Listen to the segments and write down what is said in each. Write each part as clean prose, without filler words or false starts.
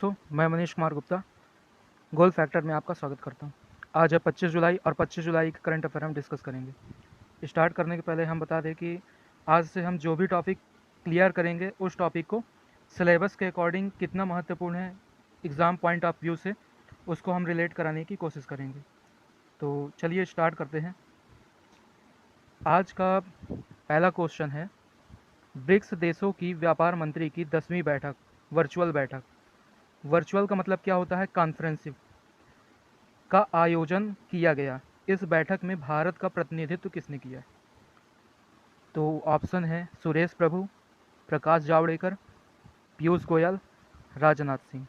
दोस्तों, मैं मनीष कुमार गुप्ता गोल फैक्टर में आपका स्वागत करता हूं। आज है 25 जुलाई और 25 जुलाई के करंट अफेयर हम डिस्कस करेंगे। स्टार्ट करने के पहले हम बता दें कि आज से हम जो भी टॉपिक क्लियर करेंगे उस टॉपिक को सिलेबस के अकॉर्डिंग कितना महत्वपूर्ण है एग्ज़ाम पॉइंट ऑफ व्यू से उसको हम रिलेट कराने की कोशिश करेंगे। तो चलिए स्टार्ट करते हैं। आज का पहला क्वेश्चन है, ब्रिक्स देशों की व्यापार मंत्री की 10वीं बैठक वर्चुअल बैठक। वर्चुअल का मतलब क्या होता है? कॉन्फ्रेंसिव का आयोजन किया गया। इस बैठक में भारत का प्रतिनिधित्व किसने किया? तो ऑप्शन है सुरेश प्रभु, प्रकाश जावड़ेकर, पीयूष गोयल, राजनाथ सिंह।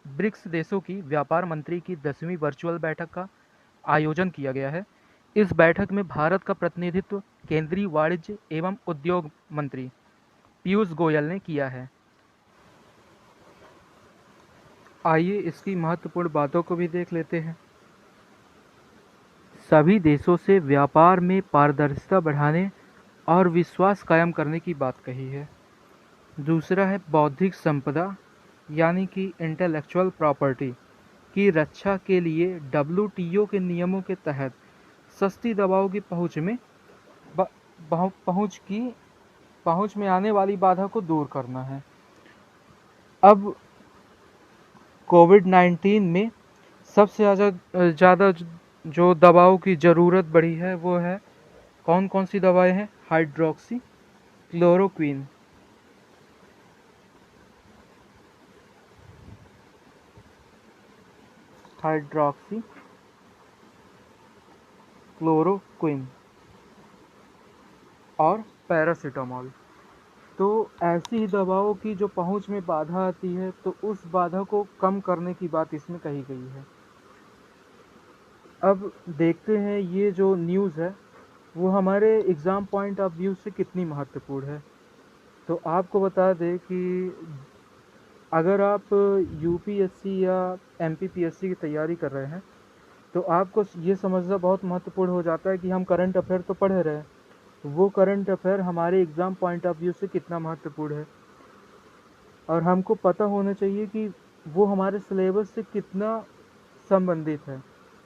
ब्रिक्स देशों की व्यापार मंत्री की 10वीं वर्चुअल बैठक का आयोजन किया गया है। इस बैठक में भारत का प्रतिनिधित्व केंद्रीय वाणिज्य एवं उद्योग मंत्री पीयूष गोयल ने किया है। आइए इसकी महत्वपूर्ण बातों को भी देख लेते हैं। सभी देशों से व्यापार में पारदर्शिता बढ़ाने और विश्वास कायम करने की बात कही है। दूसरा है बौद्धिक संपदा यानी कि इंटेलेक्चुअल प्रॉपर्टी की रक्षा के लिए WTO के नियमों के तहत सस्ती दवाओं की पहुंच में आने वाली बाधा को दूर करना है। अब कोविड-19 में सबसे ज़्यादा जो दवाओं की ज़रूरत बढ़ी है वो है, कौन कौन सी दवाएं हैं? हाइड्रोक्सी क्लोरोक्विन, हाइड्रोक्सी क्लोरोक्विन और पैरासीटामोल। तो ऐसी ही दवाओं की जो पहुंच में बाधा आती है तो उस बाधा को कम करने की बात इसमें कही गई है। अब देखते हैं ये जो न्यूज़ है वो हमारे एग्ज़ाम पॉइंट ऑफ व्यू से कितनी महत्वपूर्ण है। तो आपको बता दें कि अगर आप UPSC या MPPSC की तैयारी कर रहे हैं तो आपको ये समझना बहुत महत्वपूर्ण हो जाता है कि हम करंट अफेयर तो पढ़ रहे हैं, वो करंट अफेयर हमारे एग्ज़ाम पॉइंट ऑफ व्यू से कितना महत्वपूर्ण है और हमको पता होना चाहिए कि वो हमारे सिलेबस से कितना संबंधित है।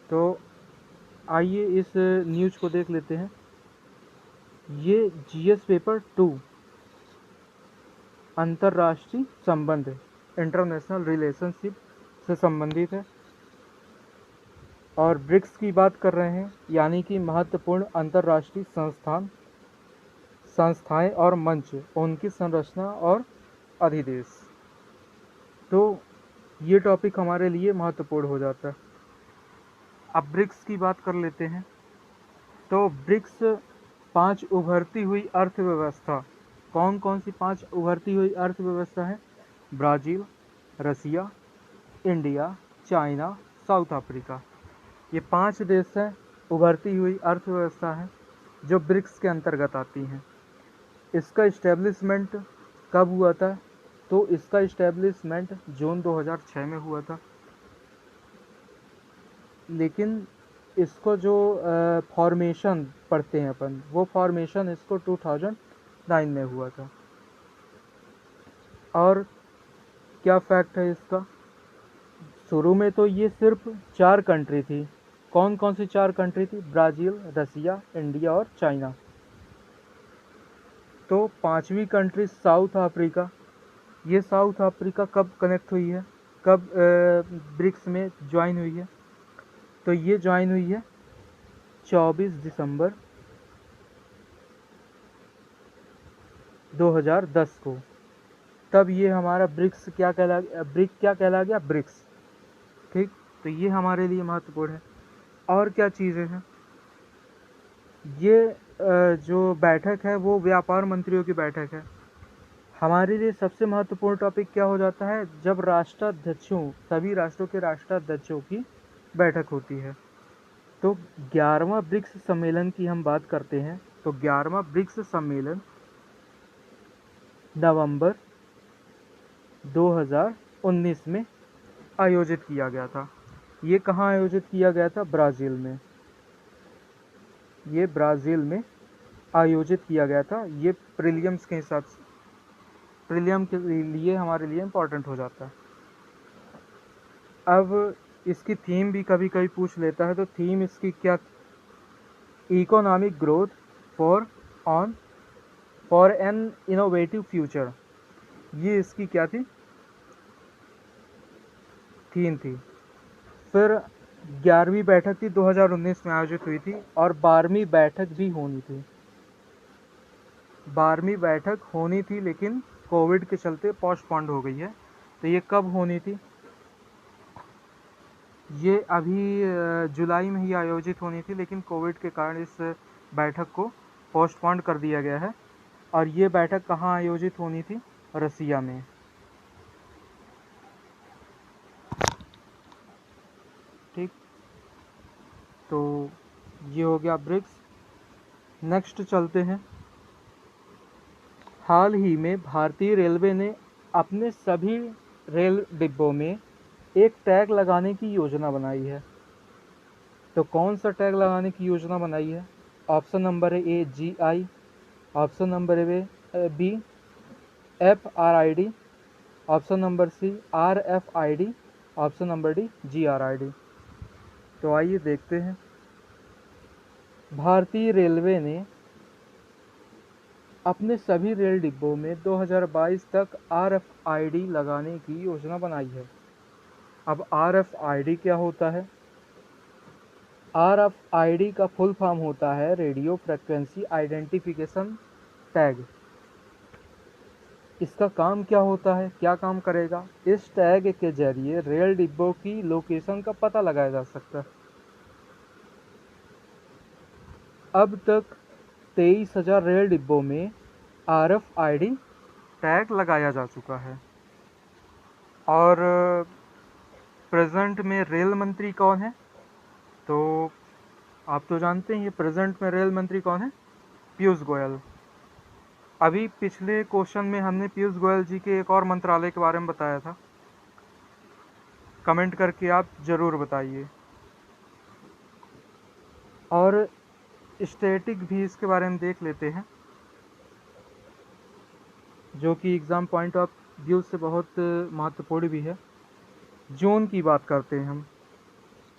तो आइए इस न्यूज़ को देख लेते हैं। ये GS पेपर 2 अंतर्राष्ट्रीय संबंध इंटरनेशनल रिलेशनशिप से संबंधित है और ब्रिक्स की बात कर रहे हैं यानी कि महत्वपूर्ण अंतर्राष्ट्रीय संस्थाएं और मंच, उनकी संरचना और अधिदेश। तो ये टॉपिक हमारे लिए महत्वपूर्ण हो जाता है। अब ब्रिक्स की बात कर लेते हैं। तो ब्रिक्स 5 उभरती हुई अर्थव्यवस्था, कौन कौन सी 5 उभरती हुई अर्थव्यवस्था है? ब्राज़ील, रसिया, इंडिया, चाइना, साउथ अफ्रीका। ये 5 देश हैं, उभरती हुई अर्थव्यवस्था है जो ब्रिक्स के अंतर्गत आती हैं। इसका इस्टेब्लिशमेंट कब हुआ था? तो इसका इस्टेब्लिशमेंट जून 2006 में हुआ था, लेकिन इसको जो फॉर्मेशन पढ़ते हैं अपन, वो फॉर्मेशन इसको 2009 में हुआ था। और क्या फैक्ट है इसका? शुरू में तो ये सिर्फ 4 कंट्री थी। कौन कौन सी 4 कंट्री थी? ब्राज़ील, रसिया, इंडिया और चाइना। तो 5वीं कंट्री साउथ अफ्रीका, ये साउथ अफ्रीका कब कनेक्ट हुई है, कब ब्रिक्स में ज्वाइन हुई है? तो ये ज्वाइन हुई है 24 दिसंबर 2010 को। तब ये हमारा ब्रिक्स क्या कहला गया? ब्रिक्स। ठीक, तो ये हमारे लिए महत्वपूर्ण है। और क्या चीज़ें हैं? ये जो बैठक है वो व्यापार मंत्रियों की बैठक है। हमारे लिए सबसे महत्वपूर्ण टॉपिक क्या हो जाता है? जब राष्ट्राध्यक्षों, सभी राष्ट्रों के राष्ट्राध्यक्षों की बैठक होती है। तो 11वां ब्रिक्स सम्मेलन की हम बात करते हैं। तो 11वां ब्रिक्स सम्मेलन नवंबर 2019 में आयोजित किया गया था। ये कहाँ आयोजित किया गया था? ब्राज़ील में। ये ब्राज़ील में आयोजित किया गया था। ये प्रीलिम्स के हिसाब से ट्रिलियम के लिए हमारे लिए इम्पोर्टेंट हो जाता है। अब इसकी थीम भी कभी कभी पूछ लेता है, तो थीम इसकी क्या, economic growth for on for an innovative future, ये इसकी क्या थी, थीम थी। फिर 11वीं बैठक थी 2019 में आयोजित हुई थी, और 12वीं बैठक भी होनी थी। 12वीं बैठक होनी थी लेकिन कोविड के चलते पोस्टपोन्ड हो गई है। तो ये कब होनी थी, ये अभी जुलाई में ही आयोजित होनी थी, लेकिन कोविड के कारण इस बैठक को पोस्टपोन्ड कर दिया गया है। और ये बैठक कहाँ आयोजित होनी थी, रसिया में। ठीक, तो ये हो गया ब्रिक्स। नेक्स्ट चलते हैं। हाल ही में भारतीय रेलवे ने अपने सभी रेल डिब्बों में एक टैग लगाने की योजना बनाई है। तो कौन सा टैग लगाने की योजना बनाई है? Option number A GI, option number B FRID, option number C RFID, option number D GRID। तो आइए देखते हैं। भारतीय रेलवे ने अपने सभी रेल डिब्बों में 2022 तक RFID लगाने की योजना बनाई है। अब RFID क्या होता है? RFID का फुल फॉर्म होता है रेडियो फ्रिक्वेंसी आइडेंटिफिकेशन टैग। इसका काम क्या होता है, क्या काम करेगा? इस टैग के जरिए रेल डिब्बों की लोकेशन का पता लगाया जा सकता है। अब तक 23,000 रेल डिब्बों में RFID टैग लगाया जा चुका है। और प्रेजेंट में रेल मंत्री कौन है? तो आप तो जानते हैं, ये प्रेजेंट में रेल मंत्री कौन है? पीयूष गोयल। अभी पिछले क्वेश्चन में हमने पीयूष गोयल जी के एक और मंत्रालय के बारे में बताया था, कमेंट करके आप ज़रूर बताइए। और स्टैटिक भी इसके बारे में देख लेते हैं, जो कि एग्ज़ाम पॉइंट ऑफ व्यू से बहुत महत्वपूर्ण भी है। जोन की बात करते हैं हम,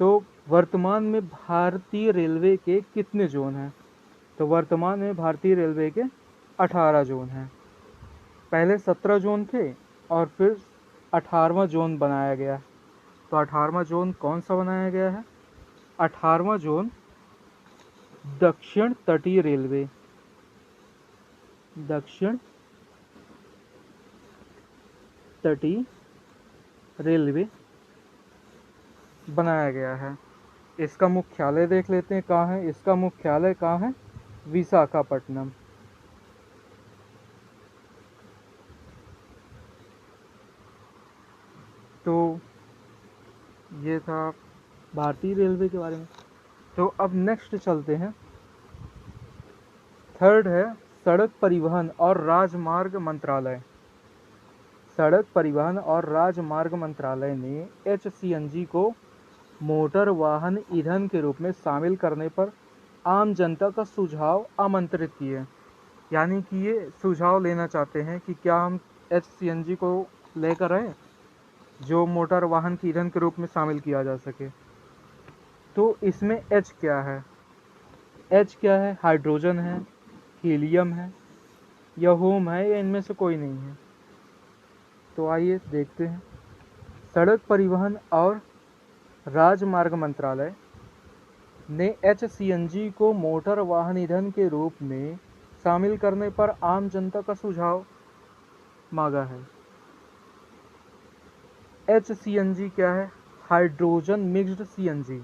तो वर्तमान में भारतीय रेलवे के कितने जोन हैं? तो वर्तमान में भारतीय रेलवे के 18 जोन हैं। पहले 17 जोन थे और फिर 18वां जोन बनाया गया। तो 18वां जोन कौन सा बनाया गया है? 18वां जोन दक्षिण तटीय रेलवे, दक्षिण तटीय रेलवे बनाया गया है। इसका मुख्यालय देख लेते हैं कहाँ है। इसका मुख्यालय कहाँ है? विशाखापट्टनम। तो ये था भारतीय रेलवे के बारे में। तो अब नेक्स्ट चलते हैं। थर्ड है सड़क परिवहन और राजमार्ग मंत्रालय। सड़क परिवहन और राजमार्ग मंत्रालय ने HCNG को मोटर वाहन ईंधन के रूप में शामिल करने पर आम जनता का सुझाव आमंत्रित किए। यानी कि ये सुझाव लेना चाहते हैं कि क्या हम HCNG को लेकर आए जो मोटर वाहन की ईंधन के रूप में शामिल किया जा सके। तो इसमें H क्या है? H क्या है? हाइड्रोजन है, हीलियम है, या होम है, या इनमें से कोई नहीं है। तो आइए देखते हैं। सड़क परिवहन और राजमार्ग मंत्रालय ने HCNG को मोटर वाहन ईंधन के रूप में शामिल करने पर आम जनता का सुझाव मांगा है। HCNG क्या है? हाइड्रोजन मिक्स्ड CNG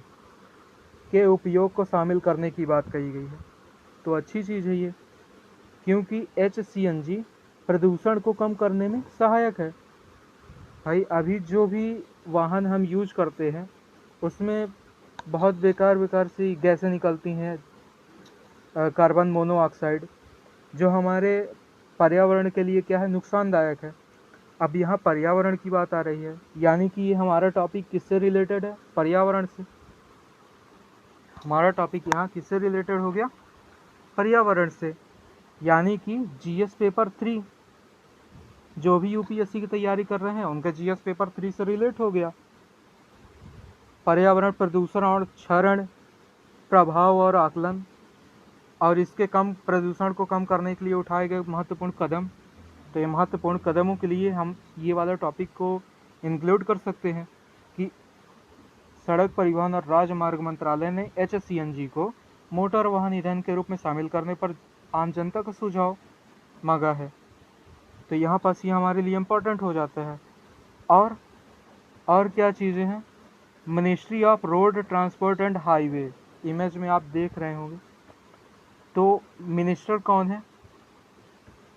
के उपयोग को शामिल करने की बात कही गई है। तो अच्छी चीज़ है ये, क्योंकि HCNG प्रदूषण को कम करने में सहायक है। भाई अभी जो भी वाहन हम यूज करते हैं उसमें बहुत बेकार सी गैसें निकलती हैं, कार्बन मोनोऑक्साइड, जो हमारे पर्यावरण के लिए क्या है, नुकसानदायक है। अब यहाँ पर्यावरण की बात आ रही है, यानी कि ये हमारा टॉपिक किससे रिलेटेड है? पर्यावरण से। हमारा टॉपिक यहाँ किससे रिलेटेड हो गया? पर्यावरण से। यानी कि GS पेपर 3 जो भी यूपीएससी की तैयारी कर रहे हैं उनका जीएस पेपर 3 से रिलेट हो गया। पर्यावरण प्रदूषण और क्षरण प्रभाव और आकलन और इसके कम प्रदूषण को कम करने के लिए उठाए गए महत्वपूर्ण कदम। तो ये महत्वपूर्ण कदमों के लिए हम ये वाला टॉपिक को इंक्लूड कर सकते हैं कि सड़क परिवहन और राजमार्ग मंत्रालय ने HCNG को मोटर वाहन ईंधन के रूप में शामिल करने पर आम जनता का सुझाव मांगा है। तो यहाँ पास ये हमारे लिए इम्पोर्टेंट हो जाता है। और क्या चीज़ें हैं, ministry of road transport and highway, image में आप देख रहे होंगे। तो मिनिस्टर कौन है?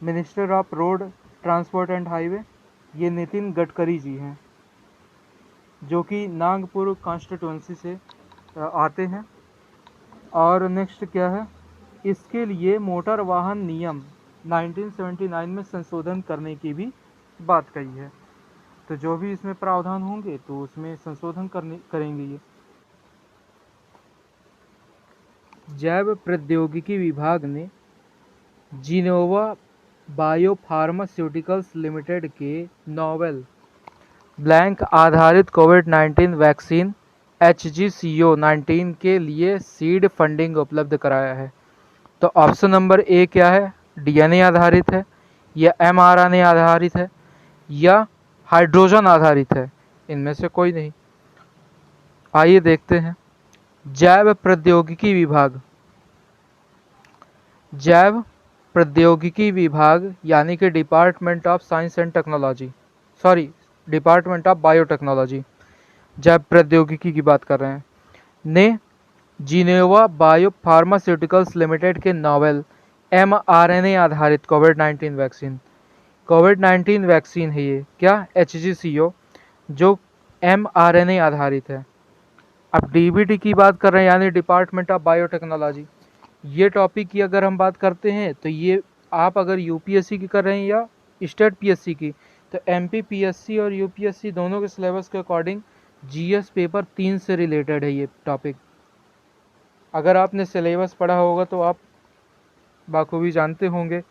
Minister of road transport and highway ये नितिन गडकरी जी हैं, जो कि नागपुर कॉन्स्टिट्यूंसी से आते हैं। और नेक्स्ट क्या है, इसके लिए मोटर वाहन नियम 1979 में संशोधन करने की भी बात कही है। तो जो भी इसमें प्रावधान होंगे तो उसमें संशोधन करेंगे ये। जैव प्रौद्योगिकी विभाग ने जिनोवा बायोफार्मास्यूटिकल्स लिमिटेड के नोवेल ब्लैंक आधारित कोविड-19 वैक्सीन HGCO-19 के लिए सीड फंडिंग उपलब्ध कराया है। तो ऑप्शन नंबर ए क्या है, DNA आधारित है या mRNA आधारित है या हाइड्रोजन आधारित है? इनमें से कोई नहीं। आइए देखते हैं। जैव प्रौद्योगिकी विभाग, जैव प्रौद्योगिकी विभाग यानी कि department of science and technology, sorry department of biotechnology, जैव प्रौद्योगिकी की बात कर रहे हैं, ने जिनोवा बायोफार्मास्यूटिकल्स लिमिटेड के नोवेल mRNA आधारित कोविड-19 वैक्सीन है ये, क्या HGCO, जो mRNA आधारित है। अब DBT की बात कर रहे हैं यानी डिपार्टमेंट ऑफ बायोटेक्नोलॉजी। ये टॉपिक की अगर हम बात करते हैं तो ये आप अगर यूपीएससी की कर रहे हैं या स्टेट पीएससी की, तो MPPSC और यूपीएससी दोनों के सिलेबस के अकॉर्डिंग जीएस पेपर 3 से रिलेटेड है ये टॉपिक। अगर आपने सिलेबस पढ़ा होगा तो आप बाखूबी जानते होंगे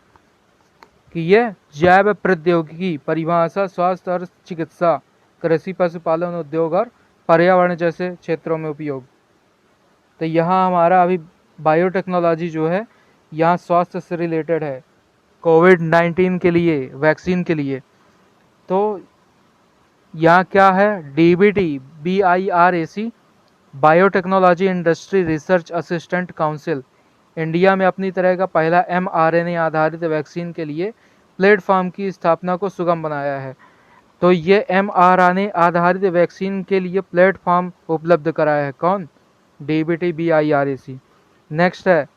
कि यह जैव प्रौद्योगिकी, परिभाषा, स्वास्थ्य और चिकित्सा, कृषि, पशुपालन, उद्योग और पर्यावरण जैसे क्षेत्रों में उपयोग। तो यहाँ हमारा अभी बायोटेक्नोलॉजी जो है यहाँ स्वास्थ्य से रिलेटेड है, कोविड-19 के लिए वैक्सीन के लिए। तो यहाँ क्या है, DBT BIRAC biotechnology industry research assistant council India में अपनी तरह का पहला mRNA आधारित वैक्सीन के लिए प्लेटफॉर्म की स्थापना को सुगम बनाया है। तो ये mRNA आधारित वैक्सीन के लिए प्लेटफॉर्म उपलब्ध कराया है कौन? DBT BIRAC। नेक्स्ट है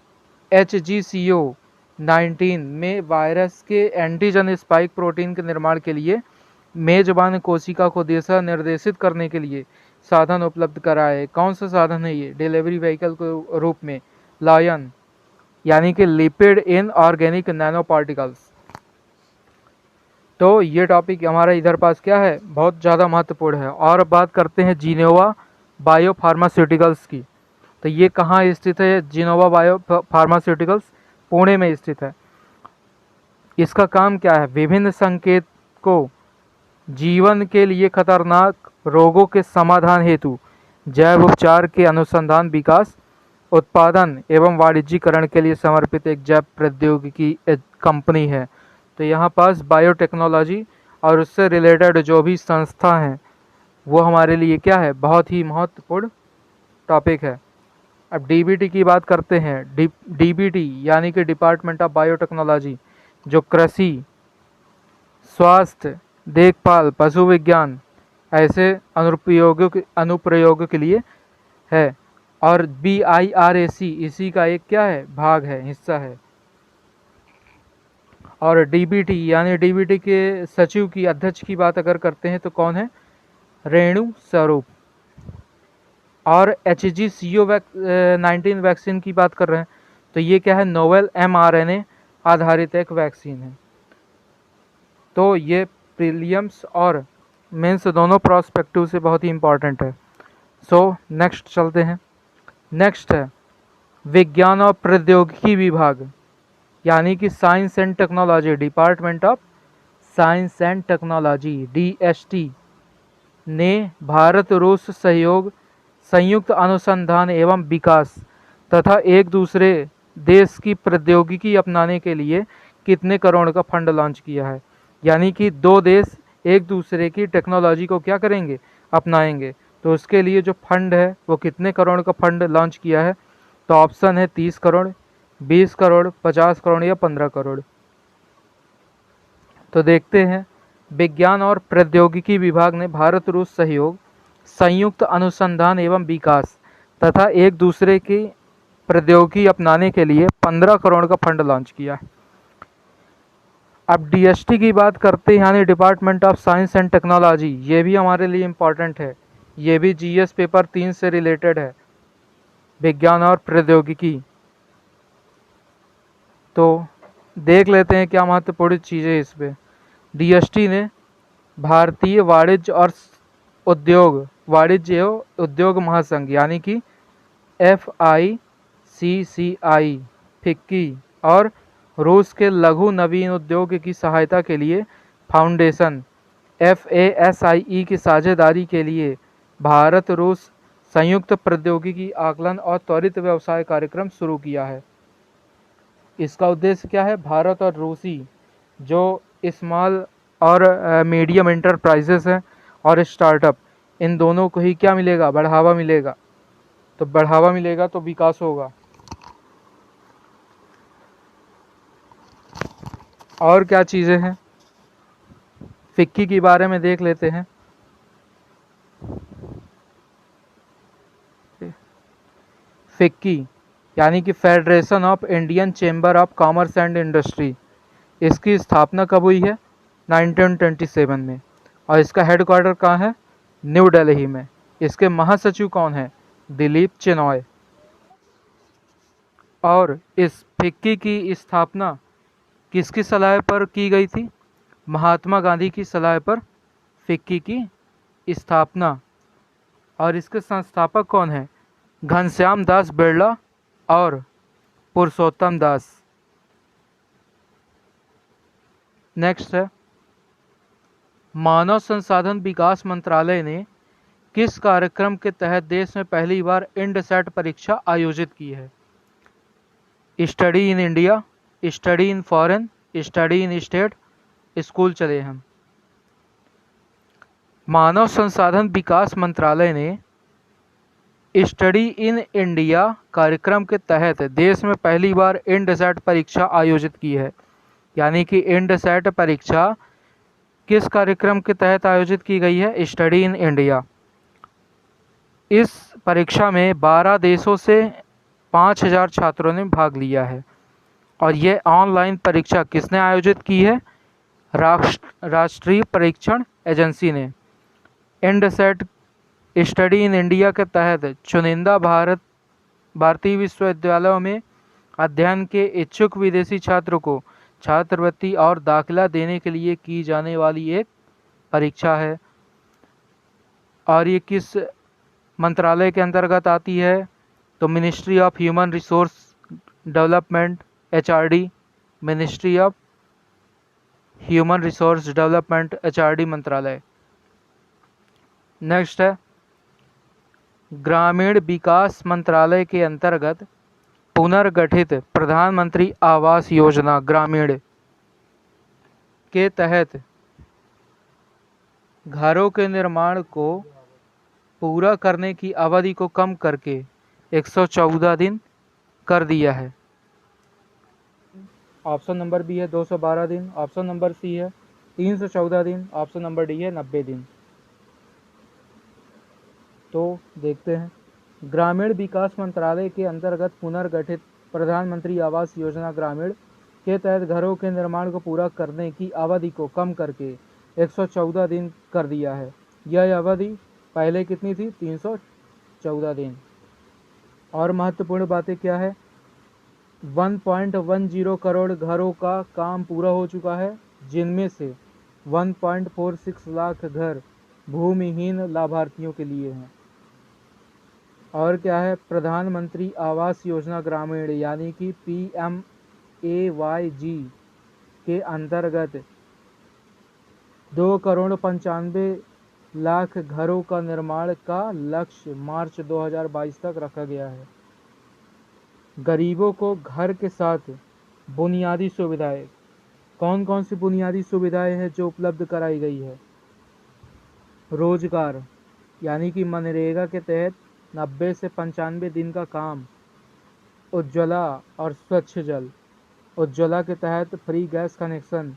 HGCO-19 में वायरस के एंटीजन स्पाइक प्रोटीन के निर्माण के लिए मेजबान कोशिका को दिशा निर्देशित करने के लिए साधन उपलब्ध कराए है। कौन सा साधन है ये? डिलीवरी व्हीकल के रूप में लायन, यानी कि lipid in organic nano particles. तो ये टॉपिक हमारा इधर पास क्या है, बहुत ज़्यादा महत्वपूर्ण है। और बात करते हैं जिनोवा बायोफार्मास्यूटिकल्स की। तो ये कहाँ स्थित है? जिनोवा बायोफार्मास्यूटिकल्स पुणे में स्थित है। इसका काम क्या है? विभिन्न संकेत को जीवन के लिए खतरनाक रोगों के समाधान हेतु जैव उपचार के अनुसंधान, विकास, उत्पादन एवं वाणिज्यीकरण के लिए समर्पित एक जैव प्रौद्योगिकी कंपनी है। तो यहाँ पास बायोटेक्नोलॉजी और उससे रिलेटेड जो भी संस्था हैं वो हमारे लिए क्या है, बहुत ही महत्वपूर्ण टॉपिक है। अब DBT की बात करते हैं। DBT यानी कि डिपार्टमेंट ऑफ बायोटेक्नोलॉजी, जो कृषि, स्वास्थ्य, देखभाल, पशु विज्ञान ऐसे अनुप्रयोगों के लिए है। और BIRAC इसी का एक क्या है, भाग है, हिस्सा है। और DBT यानी DBT के सचिव की, अध्यक्ष की बात अगर करते हैं तो कौन है? रेणु स्वरूप। और HGCO-19 वैक्सीन की बात कर रहे हैं तो ये क्या है, नोवेल mRNA आधारित एक वैक्सीन है। तो ये प्रीलिम्स और मेंस दोनों प्रोस्पेक्टिव से बहुत ही इंपॉर्टेंट है। सो नेक्स्ट चलते हैं। नेक्स्ट है विज्ञान और प्रौद्योगिकी विभाग, यानी कि science and technology, department of science and technology DST ने भारत रूस सहयोग, संयुक्त अनुसंधान एवं विकास तथा एक दूसरे देश की प्रौद्योगिकी अपनाने के लिए कितने करोड़ का फंड लॉन्च किया है। यानी कि दो देश एक दूसरे की टेक्नोलॉजी को क्या करेंगे, अपनाएंगे। तो उसके लिए जो फंड है वो कितने करोड़ का फंड लॉन्च किया है। तो ऑप्शन है 30 करोड़, 20 करोड़, 50 करोड़ या 15 करोड़। तो देखते हैं, विज्ञान और प्रौद्योगिकी विभाग ने भारत रूस सहयोग, संयुक्त अनुसंधान एवं विकास तथा एक दूसरे की प्रौद्योगिकी अपनाने के लिए 15 करोड़ का फंड लॉन्च किया। अब DST की बात करते हैं, यानी department of science and technology. ये भी हमारे लिए इम्पॉर्टेंट है, ये भी GS पेपर 3 से रिलेटेड है, विज्ञान और प्रौद्योगिकी। तो देख लेते हैं क्या महत्वपूर्ण चीज़ें इस पे। DST ने भारतीय वाणिज्य और उद्योग महासंघ यानी कि FICCI फिक्की और रूस के लघु नवीन उद्योग की सहायता के लिए फाउंडेशन FASIE की साझेदारी के लिए भारत रूस संयुक्त प्रौद्योगिकी आकलन और त्वरित व्यवसाय कार्यक्रम शुरू किया है। इसका उद्देश्य क्या है, भारत और रूसी जो स्मॉल और मीडियम इंटरप्राइजेस हैं और स्टार्टअप, इन दोनों को ही क्या मिलेगा, बढ़ावा मिलेगा। तो बढ़ावा मिलेगा तो विकास होगा। और क्या चीज़ें हैं, फिक्की के बारे में देख लेते हैं। फिक्की यानी कि federation of Indian chamber of commerce and industry, इसकी स्थापना कब हुई है, 1927 में। और इसका हेडक्वार्टर कहाँ है, न्यू दिल्ली में। इसके महासचिव कौन है, दिलीप चिनॉय। और इस फिक्की की स्थापना किसकी सलाह पर की गई थी, महात्मा गांधी की सलाह पर फिक्की की स्थापना। और इसके संस्थापक कौन है, घनश्याम दास बिरला और पुरुषोत्तम दास। नेक्स्ट है, मानव संसाधन विकास मंत्रालय ने किस कार्यक्रम के तहत देश में पहली बार इंडसैट परीक्षा आयोजित की है। Study in India, study in foreign, study in state, school चले हम। मानव संसाधन विकास मंत्रालय ने स्टडी इन इंडिया कार्यक्रम के तहत देश में पहली बार इंडसैट परीक्षा आयोजित की है। यानी कि इंडसैट परीक्षा किस कार्यक्रम के तहत आयोजित की गई है, स्टडी इन इंडिया। इस परीक्षा में 12 देशों से 5000 छात्रों ने भाग लिया है। और यह ऑनलाइन परीक्षा किसने आयोजित की है, राष्ट्रीय परीक्षण एजेंसी ने। इंडसैट स्टडी इन इंडिया के तहत चुनिंदा भारतीय विश्वविद्यालयों में अध्ययन के इच्छुक विदेशी छात्रों को छात्रवृत्ति और दाखिला देने के लिए की जाने वाली एक परीक्षा है। और ये किस मंत्रालय के अंतर्गत आती है, तो ministry of human resource development, HRD, ministry of human resource development, HRD मंत्रालय। नेक्स्ट है, ग्रामीण विकास मंत्रालय के अंतर्गत पुनर्गठित प्रधानमंत्री आवास योजना ग्रामीण के तहत घरों के निर्माण को पूरा करने की अवधि को कम करके 114 दिन कर दिया है। ऑप्शन नंबर बी है 212 दिन, ऑप्शन नंबर सी है 314 दिन, ऑप्शन नंबर डी है 90 दिन। तो देखते हैं, ग्रामीण विकास मंत्रालय के अंतर्गत पुनर्गठित प्रधानमंत्री आवास योजना ग्रामीण के तहत घरों के निर्माण को पूरा करने की अवधि को कम करके 114 दिन कर दिया है। यह अवधि पहले कितनी थी, 314 दिन। और महत्वपूर्ण बातें क्या है, 1.10 करोड़ घरों का काम पूरा हो चुका है, जिनमें से 1.46 लाख घर भूमिहीन लाभार्थियों के लिए हैं। और क्या है, प्रधानमंत्री आवास योजना ग्रामीण यानी कि PMAYG के अंतर्गत 2,95,00,000 घरों का निर्माण का लक्ष्य मार्च 2022 तक रखा गया है। गरीबों को घर के साथ बुनियादी सुविधाएं, कौन कौन सी बुनियादी सुविधाएं हैं जो उपलब्ध कराई गई है? रोजगार, यानी कि मनरेगा के तहत 90 से 95 दिन का काम। उज्ज्वला और स्वच्छ जल, उज्ज्वला के तहत फ्री गैस कनेक्शन।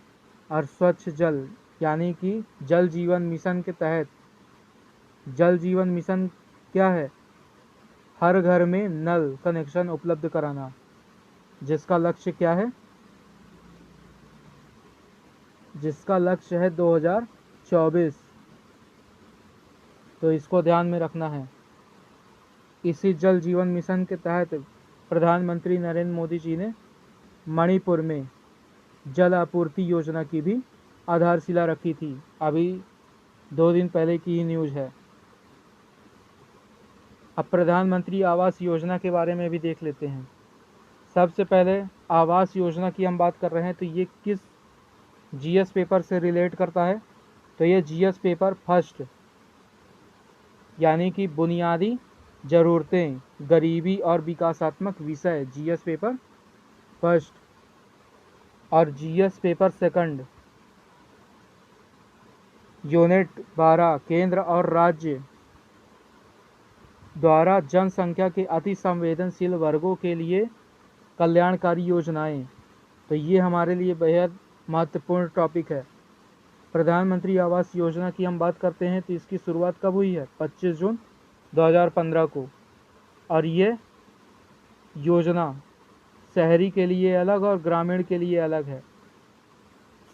और स्वच्छ जल यानी कि जल जीवन मिशन के तहत, जल जीवन मिशन क्या है? हर घर में नल कनेक्शन उपलब्ध कराना, जिसका लक्ष्य क्या है? जिसका लक्ष्य है 2024। तो इसको ध्यान में रखना है। इसी जल जीवन मिशन के तहत प्रधानमंत्री नरेंद्र मोदी जी ने मणिपुर में जल आपूर्ति योजना की भी आधारशिला रखी थी। अभी 2 दिन पहले की ही न्यूज़ है। अब प्रधानमंत्री आवास योजना के बारे में भी देख लेते हैं। सबसे पहले आवास योजना की हम बात कर रहे हैं, तो ये किस जीएस पेपर से रिलेट करता है? तो ये जीएस पेपर फर्स्ट, यानी कि बुनियादी ज़रूरतें, गरीबी और विकासात्मक विषय, जीएस पेपर फर्स्ट। और जीएस पेपर सेकंड, यूनिट 12, केंद्र और राज्य द्वारा जनसंख्या के अति संवेदनशील वर्गों के लिए कल्याणकारी योजनाएं। तो ये हमारे लिए बेहद महत्वपूर्ण टॉपिक है। प्रधानमंत्री आवास योजना की हम बात करते हैं तो इसकी शुरुआत कब हुई है? 25 जून 2015 को। और ये योजना शहरी के लिए अलग और ग्रामीण के लिए अलग है।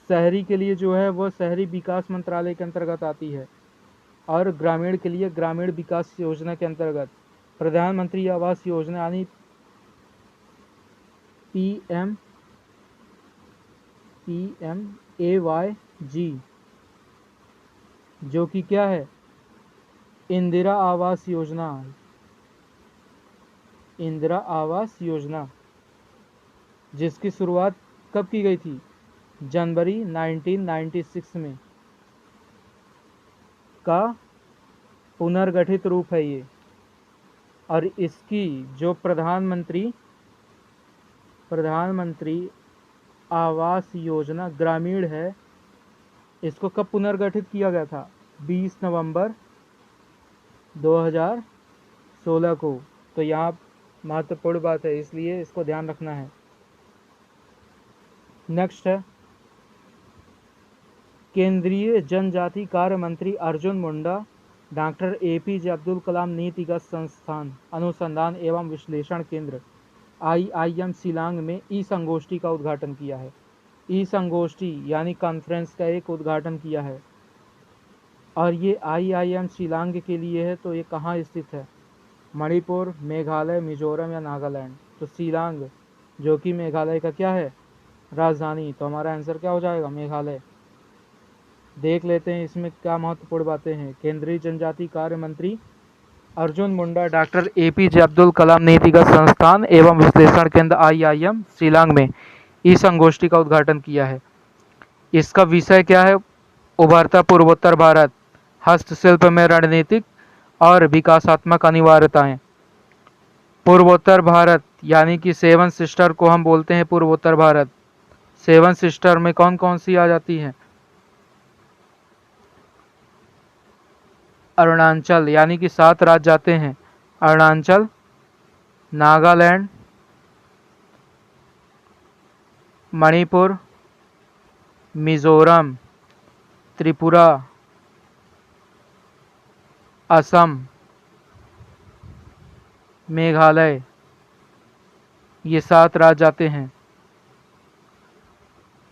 शहरी के लिए जो है वो शहरी विकास मंत्रालय के अंतर्गत आती है, और ग्रामीण के लिए ग्रामीण विकास योजना के अंतर्गत प्रधानमंत्री आवास योजना यानी PMAYG, जो कि क्या है? इंदिरा आवास योजना। इंदिरा आवास योजना जिसकी शुरुआत कब की गई थी? जनवरी 1996 में का पुनर्गठित रूप है ये। और इसकी जो प्रधानमंत्री आवास योजना ग्रामीण है, इसको कब पुनर्गठित किया गया था? 20 नवंबर 2016 को। तो यहाँ महत्वपूर्ण बात है, इसलिए इसको ध्यान रखना है। नेक्स्ट है केंद्रीय जनजाति कार्य मंत्री अर्जुन मुंडा डॉक्टर APJ अब्दुल कलाम नीतिगत संस्थान अनुसंधान एवं विश्लेषण केंद्र IIM शिलांग में ई संगोष्ठी का उद्घाटन किया है। ई संगोष्ठी यानी कॉन्फ्रेंस का एक उद्घाटन किया है। और ये IIM शिलांग के लिए है, तो ये कहाँ स्थित है? मणिपुर, मेघालय, मिजोरम या नागालैंड? तो शिलांग, जो कि मेघालय का क्या है? राजधानी। तो हमारा आंसर क्या हो जाएगा? मेघालय। देख लेते हैं इसमें क्या महत्वपूर्ण बातें हैं। केंद्रीय जनजाति कार्य मंत्री अर्जुन मुंडा डॉक्टर APJ अब्दुल कलाम नीतिगत संस्थान एवं विश्लेषण केंद्र IIM शिलांग में ई संगोष्ठी का उद्घाटन किया है। इसका विषय क्या है? उभरता पूर्वोत्तर भारत, हस्तशिल्प में रणनीतिक और विकासात्मक अनिवार्यताएं। पूर्वोत्तर भारत यानी कि 7 सिस्टर को हम बोलते हैं पूर्वोत्तर भारत। 7 सिस्टर में कौन कौन सी आ जाती हैं? अरुणाचल, यानी कि 7 राज्य जाते हैं। अरुणाचल, नागालैंड, मणिपुर, मिजोरम, त्रिपुरा, असम, मेघालय, ये 7 राज्य आते हैं।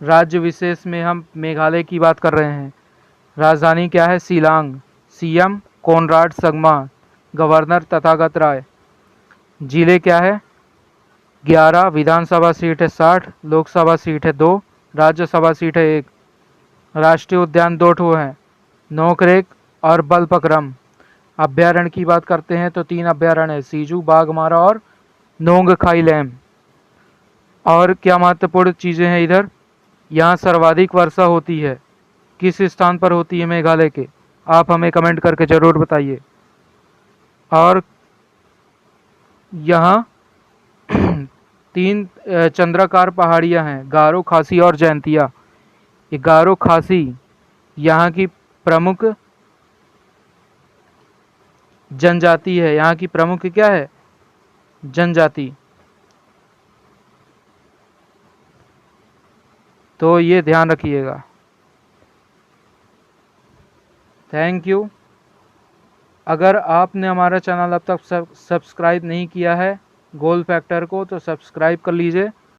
राज्य विशेष में हम मेघालय की बात कर रहे हैं। राजधानी क्या है? Shillong. CM Conrad Sangma, governor Tathagata Roy. जिले क्या है? 11, विधानसभा सीट है 60, लोकसभा सीट है 2, राज्यसभा सीट है 1। राष्ट्रीय उद्यान 2 ठो हैं, नोकरेक और बलपक्रम। अभ्यारण्य की बात करते हैं तो 3 अभ्यारण्य है, सीजू, बाघमारा और नोंगखाई लैम। और क्या महत्वपूर्ण चीज़ें हैं इधर? यहाँ सर्वाधिक वर्षा होती है। किस स्थान पर होती है मेघालय के? आप हमें कमेंट करके ज़रूर बताइए। और यहाँ 3 चंद्राकार पहाड़ियाँ हैं, गारो, खासी और जैंतिया। ये गारो खासी यहाँ की प्रमुख जनजाति है। यहाँ की प्रमुख क्या है? जनजाति। तो ये ध्यान रखिएगा। Thank you. अगर आपने हमारा चैनल अब तक सब्सक्राइब नहीं किया है गोल फैक्टर को, तो सब्सक्राइब कर लीजिए